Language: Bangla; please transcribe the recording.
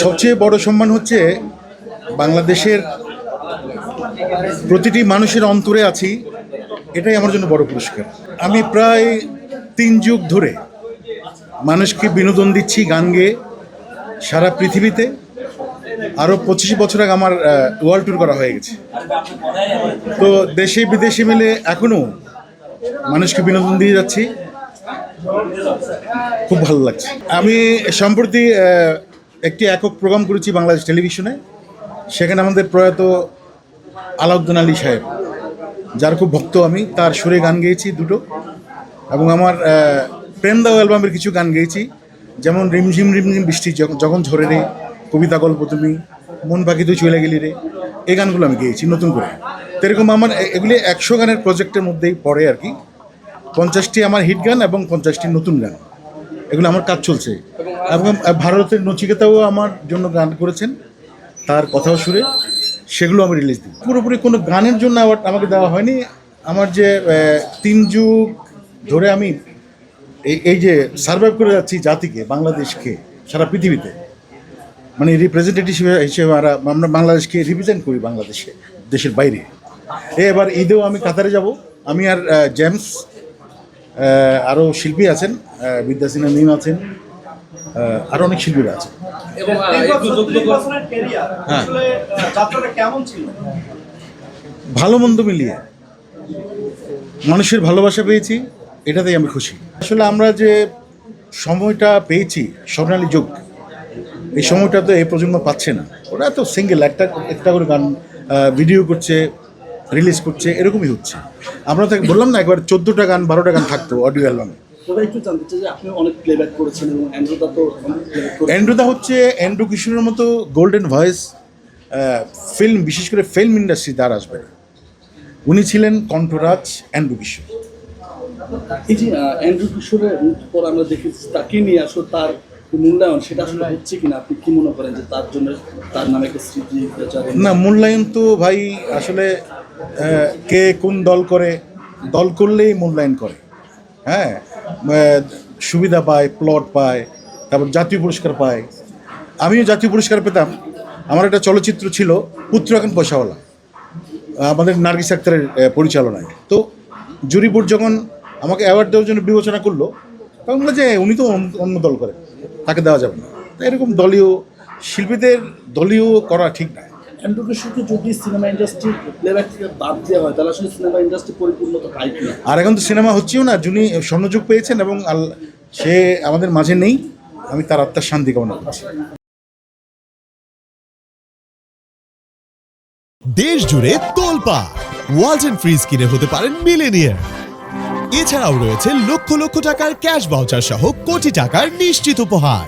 সবচেয়ে বড় সম্মান হচ্ছে বাংলাদেশের প্রতিটি মানুষের অন্তরে আছি, এটাই আমার জন্য বড় পুরস্কার। আমি প্রায় 3 যুগ ধরে মানুষকে বিনোদন দিচ্ছি গান গেয়ে সারা পৃথিবীতে। আরও 25 বছর আগে আমার ওয়ার্ল্ড ট্যুর করা হয়ে গেছে। তো দেশে বিদেশে মিলে এখনও মানুষকে বিনোদন দিয়ে যাচ্ছি, খুব ভালো লাগছে। আমি সম্প্রতি একটি একক প্রোগ্রাম করেছি বাংলাদেশ টেলিভিশনে। সেখানে আমাদের প্রয়াত আলাউদ্দিন আলী সাহেব, যার খুব ভক্ত আমি, তার সুরে গান গেয়েছি দুটো, এবং আমার প্রেম দাও অ্যালবামের কিছু গান গেয়েছি, যেমন রিমঝিম রিমঝিম বৃষ্টি যখন ঝরে রে, কবিতা গল্প তুমি, মন পাখি তুই চলে গেলি রে, এই গানগুলো আমি গেয়েছি নতুন করে। তো এরকম আমার এগুলি 100 গানের প্রজেক্টের মধ্যেই পড়ে আর কি। 50টি আমার হিট গান এবং 50টি নতুন গান, এগুলো আমার কাজ চলছে। এবং ভারতের নচিকেতাও আমার জন্য গান করেছেন, তার কথাও সুরে, সেগুলো আমি রিলিজ দিই। পুরোপুরি কোনো গানের জন্য অ্যাওয়ার্ড আমাকে দেওয়া হয়নি। আমার যে 3 যুগ ধরে আমি এই যে সার্ভাইভ করে যাচ্ছি জাতিকে, বাংলাদেশকে সারা পৃথিবীতে, মানে রিপ্রেজেন্টেটিভ হিসেবে আমরা বাংলাদেশকে রিপ্রেজেন্ট করি বাংলাদেশে, দেশের বাইরে। এবার ঈদেও আমি কাতারে যাব। আমি আর জেমস, আরও শিল্পী আছেন, বিদ্যাসিনা মিম আছেন, আরও অনেক শিল্পীরা আছেন। হ্যাঁ, ভালো মন্দ মিলিয়ে মানুষের ভালোবাসা পেয়েছি, এটাতেই আমি খুশি। আসলে আমরা যে সময়টা পেয়েছি, স্বর্ণালী যুগ, এই সময়টা তো এই প্রজন্ম পাচ্ছে না। ওরা তো সিঙ্গেল একটা করে গান ভিডিও করছে, রিলিজ করছে, এরকমই হচ্ছে। আমরা তাকে বললাম না, একবার 14টা গান 12টা গান থাকতো অডিও অ্যালবামে। একটু জানতে চাই যে আপনি অনেক প্লেব্যাক করেছেন, এবং অ্যান্ড্রুদা হচ্ছে অ্যান্ড্রু কিশোরের মতো গোল্ডেন ভয়েস ফিল্ম, বিশেষ করে ফিল্ম ইন্ডাস্ট্রি তার আসবে। উনি ছিলেন কণ্ঠরাজ অ্যান্ড্রু কিশোর। এই যে অ্যান্ড্রু কিশোরের পর আমরা দেখেছি তাকে নিয়ে আসলে তার মূল্যায়ন, সেটা আসলে হচ্ছে কিনা, আপনি কি মনে করেন যে তার জন্য তার নামে একটা স্মৃতি? না, মূল্যায়ন তো ভাই আসলে কে কোন দল করে, দল করলেই মূল্যায়ন করে। হ্যাঁ, সুবিধা পায়, প্লট পায়, তারপর জাতীয় পুরস্কার পায়। আমিও জাতীয় পুরস্কার পেতাম। আমার একটা চলচ্চিত্র ছিল পুত্র এখন পয়সাওয়ালা, আমাদের নার্গিস আক্তারের পরিচালনায়। তো জুরি বোর্ড যখন আমাকে অ্যাওয়ার্ড দেওয়ার জন্য বিবেচনা করলো, তখন বললো যে উনি তো অন্য দল করে, তাকে দেওয়া যাবে না। তো এরকম দলীয় শিল্পীদের দলীয় করা ঠিক না। অ্যান্ড্রু কিশোরকে যদি সিনেমা ইন্ডাস্ট্রি প্লেব্যাক থেকে বাদ দেওয়া হয়, তাহলে আসলে সিনেমা ইন্ডাস্ট্রি পরিপূর্ণতা পায় কিনা? আর এখন তো সিনেমা হচ্ছেও না। যিনি স্বর্ণযুগ পেয়েছেন এবং সে আমাদের মাঝে নেই, আমি তার আত্মার শান্তি কামনা করছি। দেশ জুড়ে তোলপা ওয়ালটন ফ্রিজ কিনে হতে পারেন মিলেনিয়ার। এছাড়াও রয়েছে লক্ষ লক্ষ টাকার ক্যাশ ভাউচার সহ কোটি টাকার নিশ্চিত উপহার।